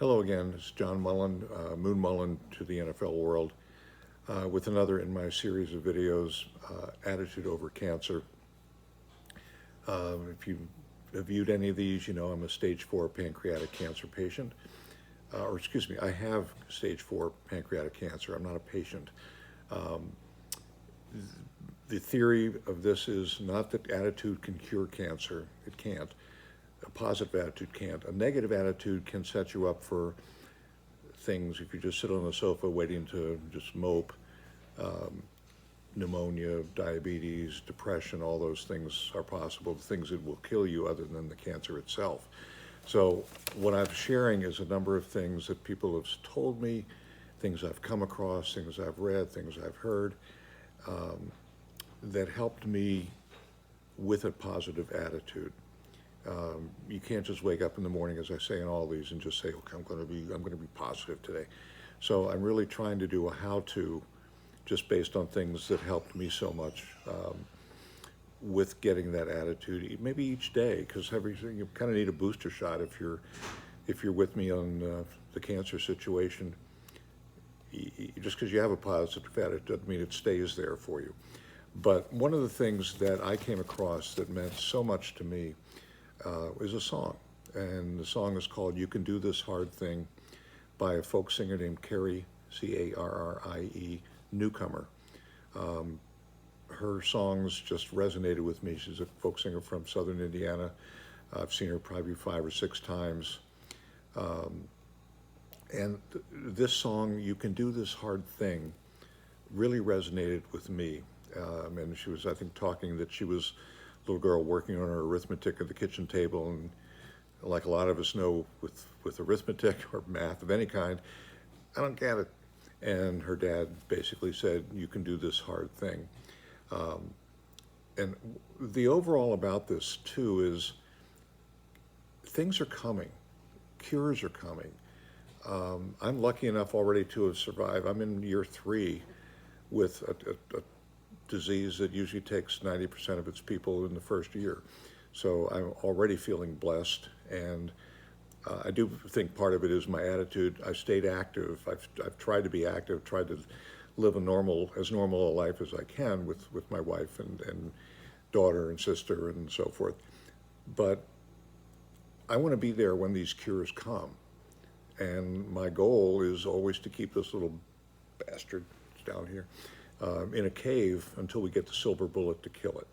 Hello again, it's John Mullen, Moon Mullen to the NFL world, with another in my series of videos, Attitude Over Cancer. If you have viewed any of these, you know I'm a stage 4 pancreatic cancer patient. I have stage 4 pancreatic cancer. I'm not a patient. The theory of this is not that attitude can cure cancer. It can't. A positive attitude can't. A negative attitude can set you up for things if you just sit on the sofa waiting to just mope. Pneumonia, diabetes, depression, all those things are possible, the things that will kill you other than the cancer itself. So what I'm sharing is a number of things that people have told me, things I've come across, things I've read, things I've heard, that helped me with a positive attitude. You can't just wake up in the morning, as I say in all these, and just say, okay, I'm going to be positive today. So I'm really trying to do a how-to, just based on things that helped me so much with getting that attitude, maybe each day, because you kind of need a booster shot if you're with me on the cancer situation. Just because you have a positive attitude doesn't mean it stays there for you. But one of the things that I came across that meant so much to me is a song, and the song is called "You Can Do This Hard Thing" by a folk singer named Carrie, C-A-R-R-I-E, Newcomer. Her songs just resonated with me. She's a folk singer from Southern Indiana. I've seen her probably 5 or 6 times. And this song, "You Can Do This Hard Thing," really resonated with me. And she was, I think, talking that she was a little girl working on her arithmetic at the kitchen table, and like a lot of us know with arithmetic or math of any kind, I don't get it. And her dad basically said, "You can do this hard thing." And the overall about this too is things are coming, cures are coming. I'm lucky enough already to have survived. I'm in year 3 with a disease that usually takes 90% of its people in the first year. So I'm already feeling blessed, and I do think part of it is my attitude. I stayed active. I've tried to be active, tried to live as normal a life as I can with my wife and daughter and sister and so forth. But I want to be there when these cures come. And my goal is always to keep this little bastard down here in a cave until we get the silver bullet to kill it.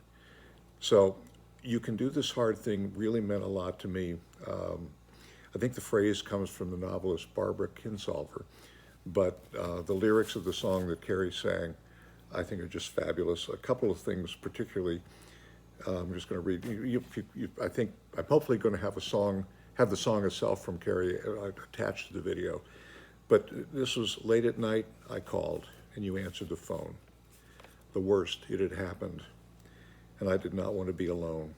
So "You Can Do This Hard Thing" really meant a lot to me. I think the phrase comes from the novelist Barbara Kinsolver, but the lyrics of the song that Carrie sang, I think, are just fabulous. A couple of things particularly, I'm just going to read. I think I'm hopefully going to have the song itself from Carrie attached to the video. But this was: "Late at night, I called, and you answered the phone. The worst, it had happened, and I did not want to be alone.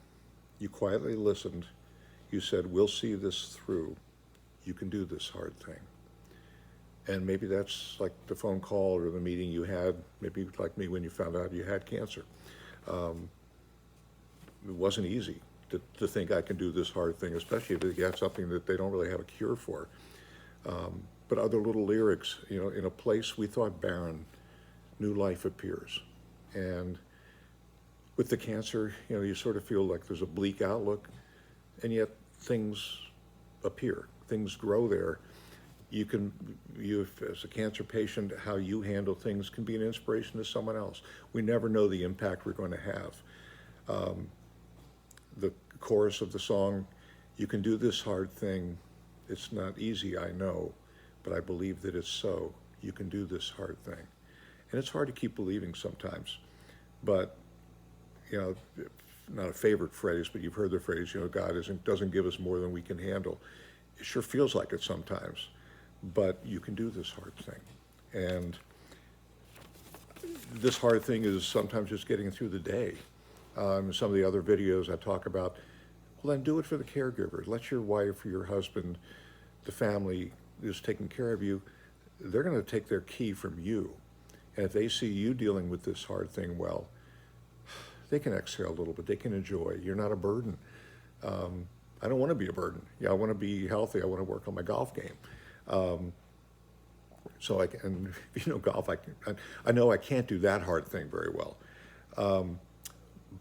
You quietly listened. You said, 'We'll see this through. You can do this hard thing.'" And maybe that's like the phone call or the meeting you had, maybe like me when you found out you had cancer. It wasn't easy to think I can do this hard thing, especially if you have something that they don't really have a cure for. But other little lyrics, "In a place we thought barren, new life appears." And with the cancer, you sort of feel like there's a bleak outlook, and yet things appear, things grow there. You as a cancer patient, how you handle things can be an inspiration to someone else. We never know the impact we're going to have. The chorus of the song, "You can do this hard thing. It's not easy, I know, but I believe that it's so. You can do this hard thing." And it's hard to keep believing sometimes, but not a favorite phrase, but you've heard the phrase, God doesn't give us more than we can handle. It sure feels like it sometimes, but you can do this hard thing. And this hard thing is sometimes just getting through the day. In some of the other videos I talk about, well, then do it for the caregiver. Let your wife or your husband, the family who's taking care of you, they're going to take their key from you. And if they see you dealing with this hard thing well, they can exhale a little bit. They can enjoy. You're not a burden. I don't want to be a burden. Yeah, I want to be healthy. I want to work on my golf game. So I can, if you know golf, I know I can't do that hard thing very well.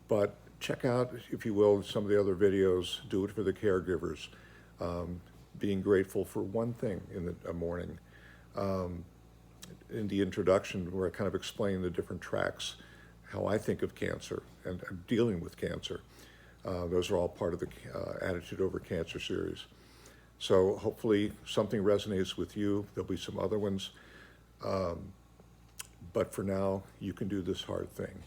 But check out, if you will, some of the other videos. Do it for the caregivers. Being grateful for one thing in the morning. In the introduction, where I kind of explain the different tracks, how I think of cancer and dealing with cancer. Those are all part of the Attitude Over Cancer series. So hopefully something resonates with you. There'll be some other ones. But for now, you can do this hard thing.